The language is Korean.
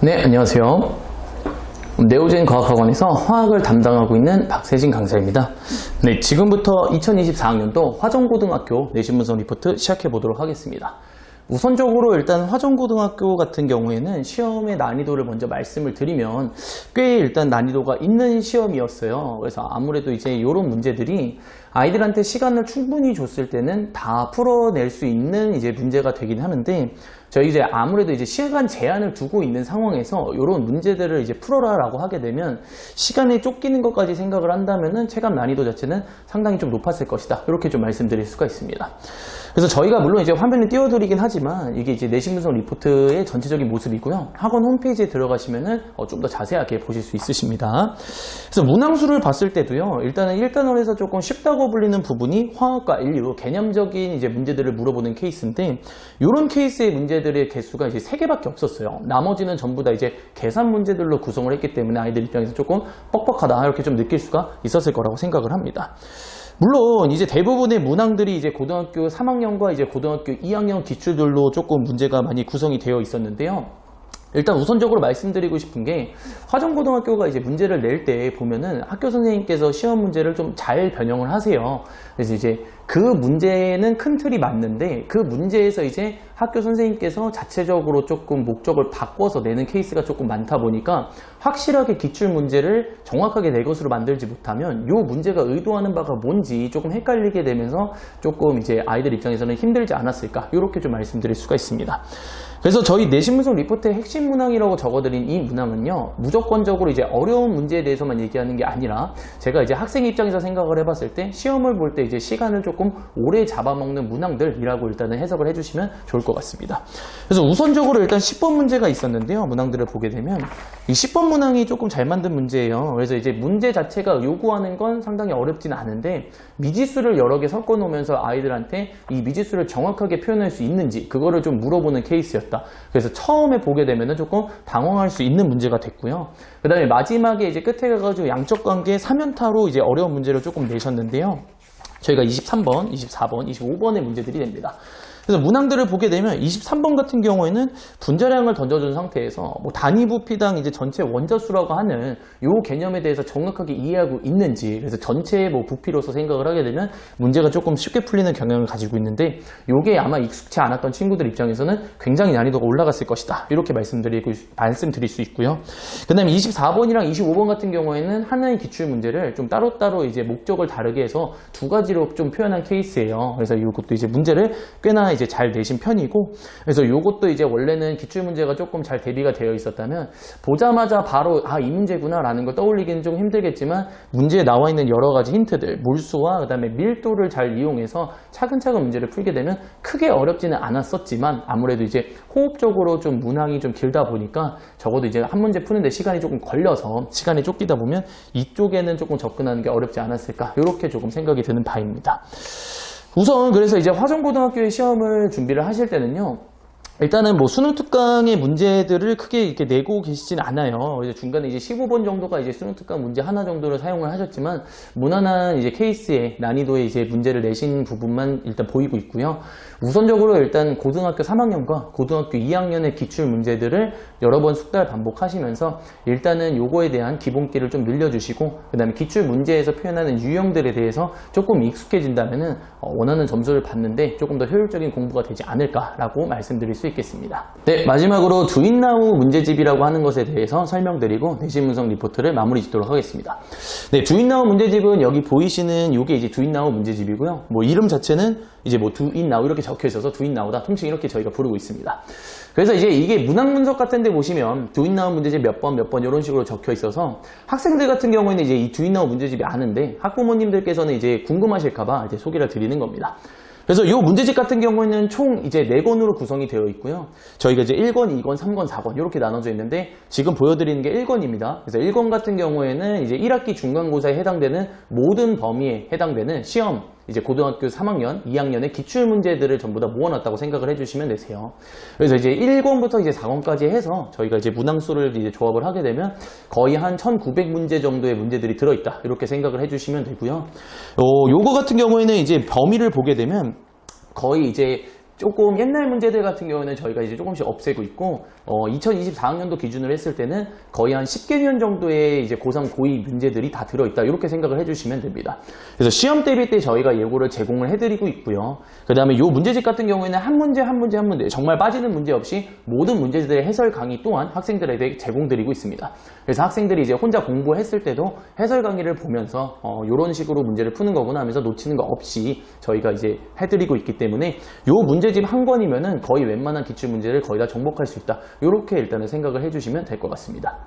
네, 안녕하세요. 네오젠 과학학원에서 화학을 담당하고 있는 박세진 강사입니다. 네, 지금부터 2024학년도 화정고등학교 내신분석 리포트 시작해 보도록 하겠습니다. 우선적으로 일단 화정고등학교 같은 경우에는 시험의 난이도를 먼저 말씀을 드리면 꽤 일단 난이도가 있는 시험이었어요. 그래서 아무래도 이제 이런 문제들이 아이들한테 시간을 충분히 줬을 때는 다 풀어낼 수 있는 이제 문제가 되긴 하는데, 저희 이제 아무래도 이제 시간 제한을 두고 있는 상황에서 이런 문제들을 이제 풀어라라고 하게 되면 시간에 쫓기는 것까지 생각을 한다면은 체감 난이도 자체는 상당히 좀 높았을 것이다. 이렇게 좀 말씀드릴 수가 있습니다. 그래서 저희가 물론 이제 화면을 띄워드리긴 하지만 이게 이제 내신분석 리포트의 전체적인 모습이고요. 학원 홈페이지에 들어가시면은 좀 더 자세하게 보실 수 있으십니다. 그래서 문항수를 봤을 때도요. 일단은 1단원에서 조금 쉽다고 불리는 부분이 화학과 인류 개념적인 이제 문제들을 물어보는 케이스인데, 이런 케이스의 문제들의 개수가 이제 3개밖에 없었어요. 나머지는 전부 다 이제 계산 문제들로 구성을 했기 때문에 아이들 입장에서 조금 뻑뻑하다 이렇게 좀 느낄 수가 있었을 거라고 생각을 합니다. 물론 이제 대부분의 문항들이 이제 고등학교 3학년과 이제 고등학교 2학년 기출들로 조금 문제가 많이 구성이 되어 있었는데요. 일단 우선적으로 말씀드리고 싶은 게, 화정고등학교가 이제 문제를 낼 때 보면은 학교 선생님께서 시험 문제를 좀 잘 변형을 하세요. 그래서 이제 그 문제는 큰 틀이 맞는데 그 문제에서 이제 학교 선생님께서 자체적으로 조금 목적을 바꿔서 내는 케이스가 조금 많다 보니까 확실하게 기출 문제를 정확하게 내 것으로 만들지 못하면 이 문제가 의도하는 바가 뭔지 조금 헷갈리게 되면서 조금 이제 아이들 입장에서는 힘들지 않았을까, 이렇게 좀 말씀드릴 수가 있습니다. 그래서 저희 내신분석 리포트의 핵심 문항이라고 적어드린 이 문항은요, 무조건적으로 이제 어려운 문제에 대해서만 얘기하는 게 아니라 제가 이제 학생 입장에서 생각을 해봤을 때 시험을 볼 때 이제 시간을 조금 오래 잡아먹는 문항들이라고 일단은 해석을 해주시면 좋을 것 같습니다. 그래서 우선적으로 일단 10번 문제가 있었는데요. 문항들을 보게 되면 이 10번 문항이 조금 잘 만든 문제예요. 그래서 이제 문제 자체가 요구하는 건 상당히 어렵진 않은데 미지수를 여러 개 섞어 놓으면서 아이들한테 이 미지수를 정확하게 표현할 수 있는지 그거를 좀 물어보는 케이스였다. 그래서 처음에 보게 되면은 조금 당황할 수 있는 문제가 됐고요. 그 다음에 마지막에 이제 끝에 가가지고 양적 관계 3연타로 이제 어려운 문제를 조금 내셨는데요. 저희가 23번, 24번, 25번의 문제들이 됩니다. 그래서 문항들을 보게 되면 23번 같은 경우에는 분자량을 던져준 상태에서 뭐 단위 부피당 이제 전체 원자수라고 하는 요 개념에 대해서 정확하게 이해하고 있는지, 그래서 전체의 뭐 부피로서 생각을 하게 되면 문제가 조금 쉽게 풀리는 경향을 가지고 있는데, 요게 아마 익숙치 않았던 친구들 입장에서는 굉장히 난이도가 올라갔을 것이다. 이렇게 말씀드릴 수 있고요. 그 다음에 24번이랑 25번 같은 경우에는 하나의 기출 문제를 좀 따로따로 이제 목적을 다르게 해서 두 가지로 좀 표현한 케이스예요. 그래서 이것도 이제 문제를 꽤나 이제 잘 내신 편이고, 그래서 요것도 이제 원래는 기출 문제가 조금 잘 대비가 되어 있었다면 보자마자 바로 이 문제구나 라는 걸 떠올리기는 좀 힘들겠지만 문제에 나와 있는 여러 가지 힌트들, 몰수와 그 다음에 밀도를 잘 이용해서 차근차근 문제를 풀게 되면 크게 어렵지는 않았었지만 아무래도 이제 호흡적으로 좀 문항이 좀 길다 보니까 적어도 이제 한 문제 푸는데 시간이 조금 걸려서 시간이 쫓기다 보면 이쪽에는 조금 접근하는 게 어렵지 않았을까, 이렇게 조금 생각이 드는 바입니다. 우선 그래서 이제 화정고등학교의 시험을 준비를 하실 때는요, 일단은 뭐 수능 특강의 문제들을 크게 이렇게 내고 계시진 않아요. 그래서 중간에 이제 15번 정도가 이제 수능 특강 문제 하나 정도를 사용을 하셨지만 무난한 이제 케이스의 난이도의 이제 문제를 내신 부분만 일단 보이고 있고요. 우선적으로 일단 고등학교 3학년과 고등학교 2학년의 기출 문제들을 여러 번 숙달 반복하시면서 일단은 요거에 대한 기본기를 좀 늘려주시고, 그 다음에 기출 문제에서 표현하는 유형들에 대해서 조금 익숙해진다면은 원하는 점수를 받는데 조금 더 효율적인 공부가 되지 않을까라고 말씀드릴 수 있겠습니다. 네, 마지막으로 두인나우 문제집이라고 하는 것에 대해서 설명드리고 내신분석 리포트를 마무리 짓도록 하겠습니다. 네, 두인나우 문제집은 여기 보이시는 요게 이제 두인나우 문제집이고요. 뭐 이름 자체는 이제 뭐 두인나우 이렇게 적혀 있어서 두인나우다, 통칭 이렇게 저희가 부르고 있습니다. 그래서 이제 이게 문항 분석 같은 데 보시면 두인나우 문제집 몇 번 이런 식으로 적혀 있어서 학생들 같은 경우에는 이제 이 두인나우 문제집이 아는데 학부모님들께서는 이제 궁금하실까봐 이제 소개를 드리는 겁니다. 그래서 이 문제집 같은 경우에는 총 이제 4권으로 구성이 되어 있고요. 저희가 이제 1권, 2권, 3권, 4권 이렇게 나눠져 있는데 지금 보여드리는 게 1권입니다. 그래서 1권 같은 경우에는 이제 1학기 중간고사에 해당되는 모든 범위에 해당되는 시험, 이제 고등학교 3학년, 2학년의 기출문제들을 전부 다 모아놨다고 생각을 해주시면 되세요. 그래서 이제 1권부터 이제 4권까지 해서 저희가 이제 문항수를 이제 조합을 하게 되면 거의 한 1900문제 정도의 문제들이 들어있다. 이렇게 생각을 해주시면 되고요. 요거 같은 경우에는 이제 범위를 보게 되면 거의 이제 조금 옛날 문제들 같은 경우에는 저희가 이제 조금씩 없애고 있고 2024학년도 기준으로 했을 때는 거의 한 10개년 정도의 이제 고3, 고2 문제들이 다 들어있다 이렇게 생각을 해주시면 됩니다. 그래서 시험 대비 때 저희가 예고를 제공을 해드리고 있고요. 그 다음에 이 문제집 같은 경우에는 한 문제 정말 빠지는 문제 없이 모든 문제들의 해설 강의 또한 학생들에게 제공드리고 있습니다. 그래서 학생들이 이제 혼자 공부했을 때도 해설 강의를 보면서 이런 식으로 문제를 푸는 거구나 하면서 놓치는 거 없이 저희가 이제 해드리고 있기 때문에 이 문제집 한 권이면은 거의 웬만한 기출 문제를 거의 다 정복할 수 있다. 이렇게 일단은 생각을 해주시면 될 것 같습니다.